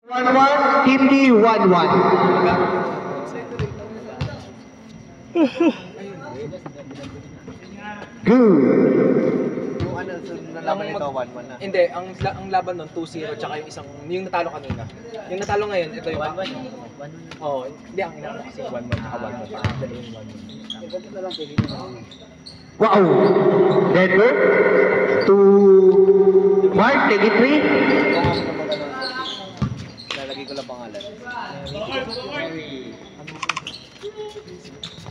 1-1, Team D 1-1. Good. Yung ano, nalaban nito, 1-1 na. Hindi, ang laban nun 2-0 tsaka yung natalo kanina. Yung natalo ngayon, ito yung 1-1. Oo, hindi ang inano kasi 1-1 tsaka 1-1. Dalawa yung 1-1. Wow. Denver to Mark, take it 3. Lalagay ko lang pangalan.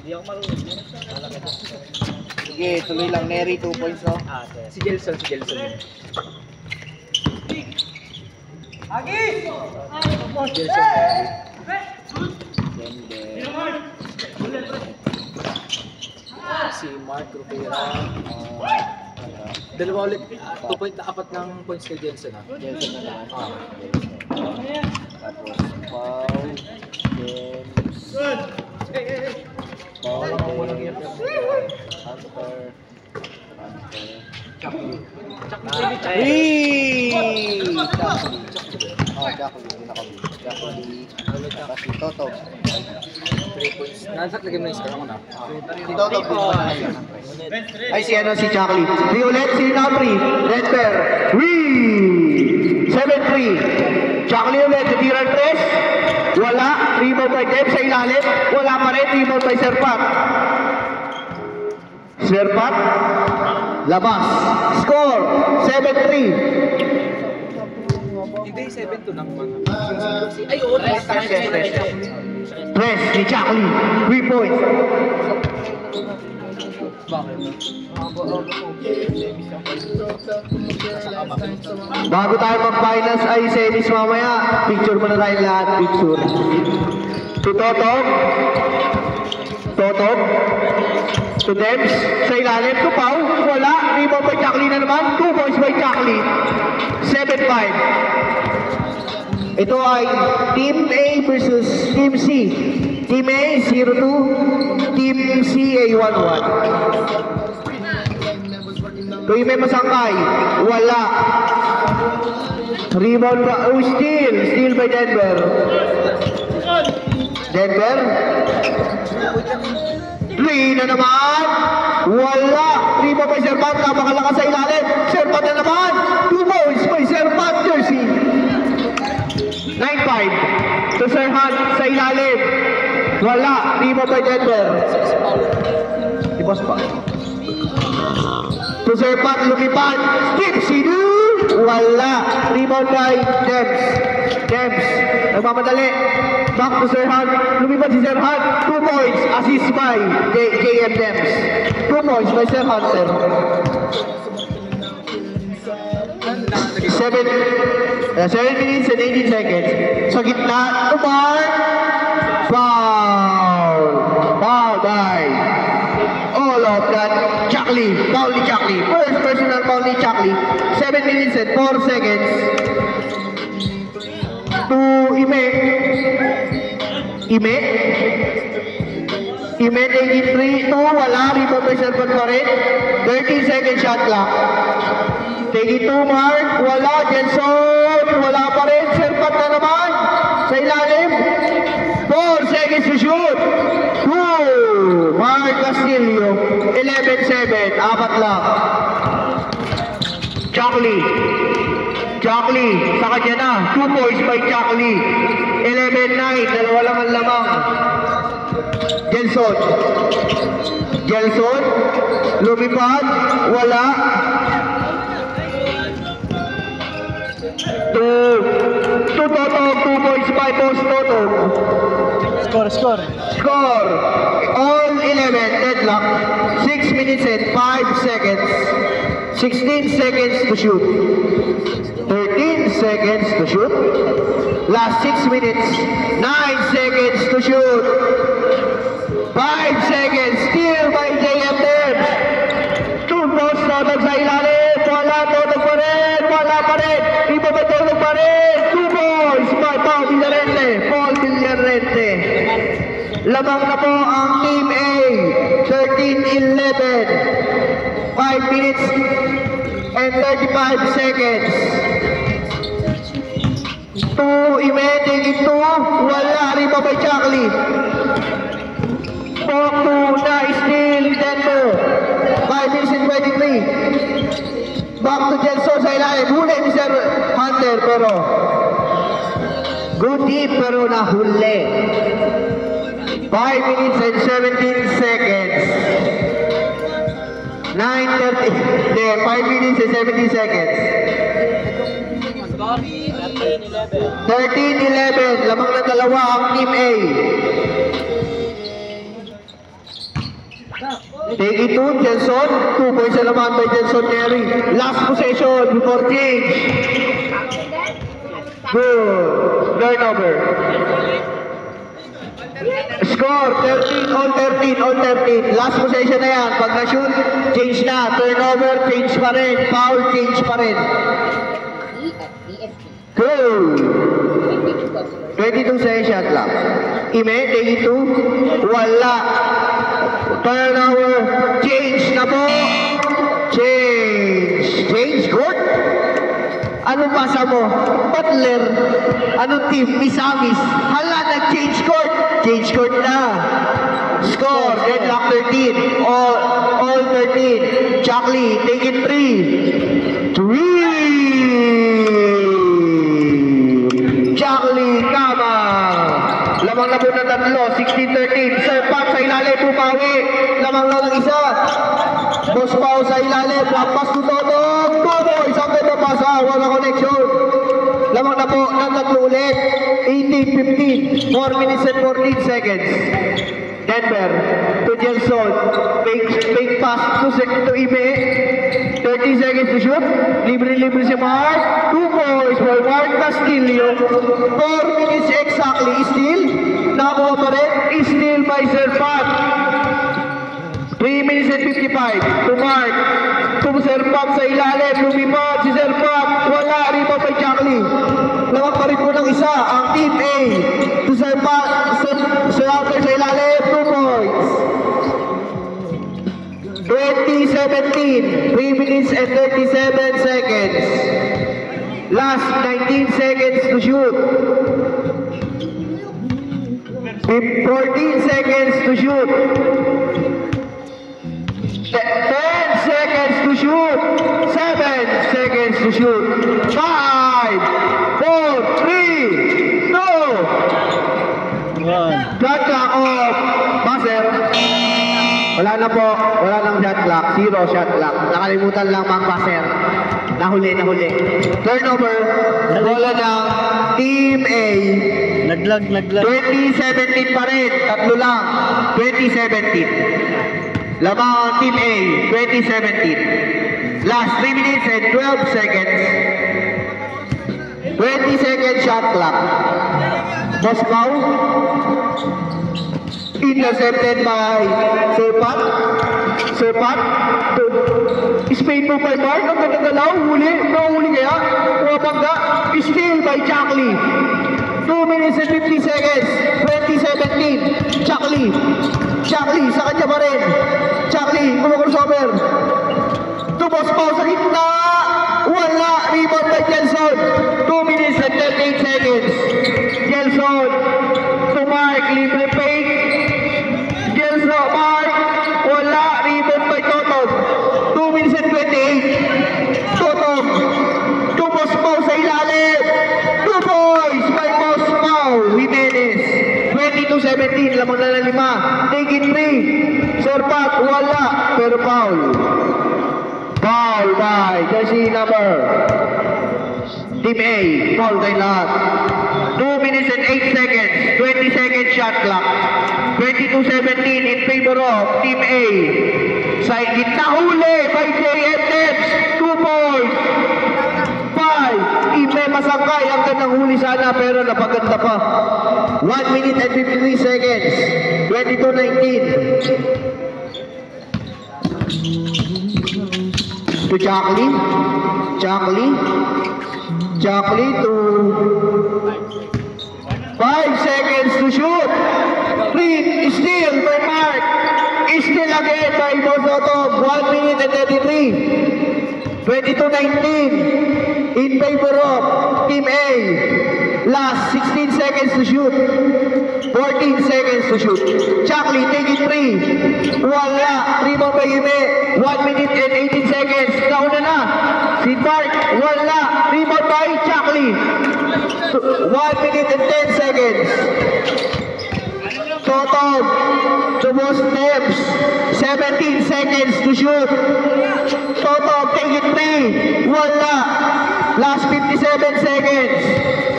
Hindi ako marunong. Sige, tuloy lang. Neri, 2 points, no? Si Gelson yun. Si Mark Rupera. Dalawa ulit, 2 point na apat ng points kay Gelson ha. Jelson na naman. Tapos, Paul, James, Paul, Hunter, Chucky. Jacqueline, tapos si Toto. 3 points. Nansak lagay mo yung score ako na. Si Toto, Ay, si Charlie. Si ulit, si Nabri. Denver. Wee! 7-3. Charlie ulit, si Tiran 3. Wala. Rebound by Deb sa ilalim. Wala pa rin. Rebound by Serpat. Serpat. Labas. Score. 7-3. Hindi, 7-2 lang man. Ay, oo, Press ni Charlie. 3 points. Bakit? Bago tayo mag-finals ay semis mamaya. Picture muna tayo lahat. Picture. To Totog. Totog. To Debs. Sa ilalim. To Pau. Wala. Rebound by Jacqueline na naman. 2 points by Jacqueline. 7-5. Ito ay Team A versus Team C. Team A 0-2. Team C ay 1-1. Tuwing may masangkay. Wala. Rebound ba? Oh, steal by Denver. Denver. 3 na naman. Wala. Rebound by Serpat. Napakalakas sa ilalim. Serpat na naman. 2 points by Serpat. Jersey. 9-5. To Sir Hunt sa ilalim. Wala. Rebound by Denver. Di boss pa. To Sir Pat. Lumipad. Skip. Sinu. Wala. Rebound by Debs. Debs. Nagmamadali. Back to Sir Hunt. Lumipad si Sir Hunt. 2 points. Assist by JM Debs. 2 points by Sir Hunter. 7 minutes and 18 seconds. Sa gitna. Umar. Foul. Foul by all of that. Jacqueline. Foul ni Jacqueline. First personal foul ni Jacqueline. 7 minutes and 4 seconds. To Ime. Ime. Ime taking 3. To wala. Rebound by Serpat pa rin. 13 second shot clock. Taking 2 Mark. Wala. Jenson. Wala pa rin. Serpat na naman. Sa ilalim. 4 seconds to shoot. 2. Mark Castillo. 11-7. Apat lang. Jacqueline. Jacqueline. Sa kanya na. 2 points by Jacqueline. 11-9. Dalawa lang ang lamang. Gelson. Gelson. Lumipad. Wala. 2 Totog. 2 points by Boss Totog. Score. Score. All 11. Deadlock. 6 minutes and 5 seconds. 16 seconds to shoot. 13 seconds to shoot. Last 6 minutes. 9 seconds to shoot. 5 seconds. Steal by JM Debs. 2 points. Totog sa ilalim. Wala. Totog pa rin. Wala pa rin. Iba ba Totog pa rin? 2 points by Paul Villarente. Paul Villarente. Lamang na po ang Team A. 13-11. 5 minutes and 35 seconds. 2, Ime, take it 2. Wala, riba by Chakli. 4-2 na, still Denver. 5 minutes and 23. Back to Jelson sa ilalim. Huli ni Sir Hunter, pero good deep, pero nahuli. 5 minutes and 17 seconds. 9:30. Hindi, 5 minutes and 17 seconds. 13-11. Lamang na dalawa ang Team A. Take it to Jelson. 2 points na naman by Jelson Neri. Last possession before change. Good. Turnover. Score 13 on 13 on 13. Last possession na yan. Pag na-shoot, change na. Turnover, change pa rin. Foul, change pa rin. Good. 22 seconds shot lang. Ime, take it to. Wala. Turnover, change na po. Change. Change court. Anong pasa mo? Butler. Anong team? Misamis. Hala, nag-change court. Change court na. Score, deadlock 13. All 13. Chakli, take it 3. 3. Chakli, kama. Lamang na po ng tatlo. 16-13. Sir Pat sa ilalim, pumawi. Lamang na ng isa. Boss Pao sa ilalim. Lampas to Toto. Todo. Isang ganda pasa. Wala connection. Lamang na po ng tatlo ulit. 18-15. 4 minutes and 14 seconds. Denver to Jelson. Fake pass to Ime. 30 seconds to shoot. Libre-libre si Mark. 2 points for Mark Castillo. 4 minutes exactly. Still. Nakakuha pa rin. Still by Sir Pat. 3 minutes and 55 to Mark. To Sir Pat sa ilalim. Lumipad si Sir Pat. Wala. Riba by Chakli. Lawag pa rin po ng isa. Ang Team A. To Sir Pat. Sir Hunter sa ilalim. 2 points. 20-17. 3 minutes and 37 seconds. Last 19 seconds to shoot. 14 seconds to shoot. 10 seconds to shoot. 7 seconds to shoot. 5, 4, 3, 2, 1. Shot clock off. Buzzer. Wala na po. Wala nang shot clock. 0 shot clock. Nakalimutan lang mang buzzer. Nahuli. Turnover. Bola ng Team A. Naglag. 2017 pa rin. Tatlo lang. 2017. Lamang ang Team A. 2017. Last 3 minutes and 12 seconds. 20 second shot clock. Moscow. Intercepted by Serpat. Spain mo by Mark. Ang ganda-galaw. Nahuli kaya. Wabangga. Still by Chakli. 2 minutes and 50 seconds. 2017. Chakli sa kanya pa rin. Chakli, crossover. Tubos pa sa gitna. Wala. Rebound by Jelson. 2 minutes and 38 seconds. Jelson. To Mark. Libre fake. Jelson. Mark. Wala. Rebound by Totom. 2 minutes and 28. Totom. Tubos pa sa ilalim. 2 points by Boss Pao. Jimenez. 22-17. Lamang na ng 5. Take it 3. Sir Pat. Wala. Pero foul. Foul by jersey number Team A. Foul tayo lahat. 2 minutes and 8 seconds. 20 second shot clock. 22-17 in favor of Team A. Sa gitna huli by JM Tips. 2 points. 5. Ime Masangkay. Ang gandang huli sana pero napaganda pa. 1 minute and 53 seconds. 22-19. To Chakli to 5 seconds to shoot. 3 steal by Mark. Steal again by Bosotom. 1 minute and 33. 22-19 in favor of Team A. Last 16 seconds to shoot. 14 seconds to shoot. Chuckley, take it 3. Wala. Rebound by Yume. 1 minute and 18 seconds. Nauna na. Si Mark. Wala. Rebound by Chuckley. 1 minute and 10 seconds. Total. The most steps. 17 seconds to shoot. Total, take it 3. Wala. Last 57 seconds.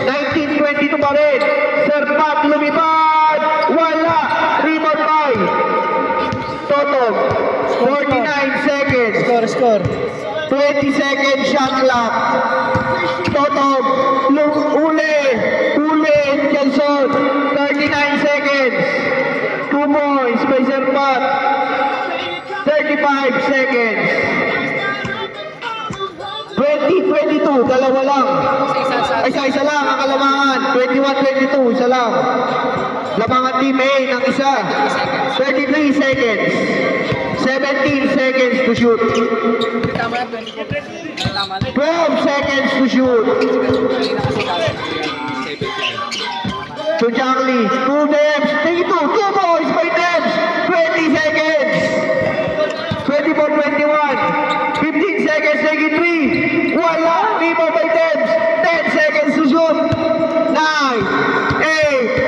19-22 pa rin. Sir Pat lumipad. Wala. Rebound by Total. 49 seconds. Score. 20 seconds shot clock. Total. Uli. Kelson. 39 seconds. 2 points by Sir Pat. 35 seconds. 20-22, dalawa lang. Isa lang ang kalamangan. 21-22, isa lang. Lamangan team A ng isa. 33 seconds. 17 seconds to shoot. 12 seconds to shoot. To Chuckley. 2 Debs. Take it 2 points by Debs. 20 seconds. 24-21. 15 seconds. Take it 3. Wala. Rebound by Debs. 10 seconds to shoot. 9, 8,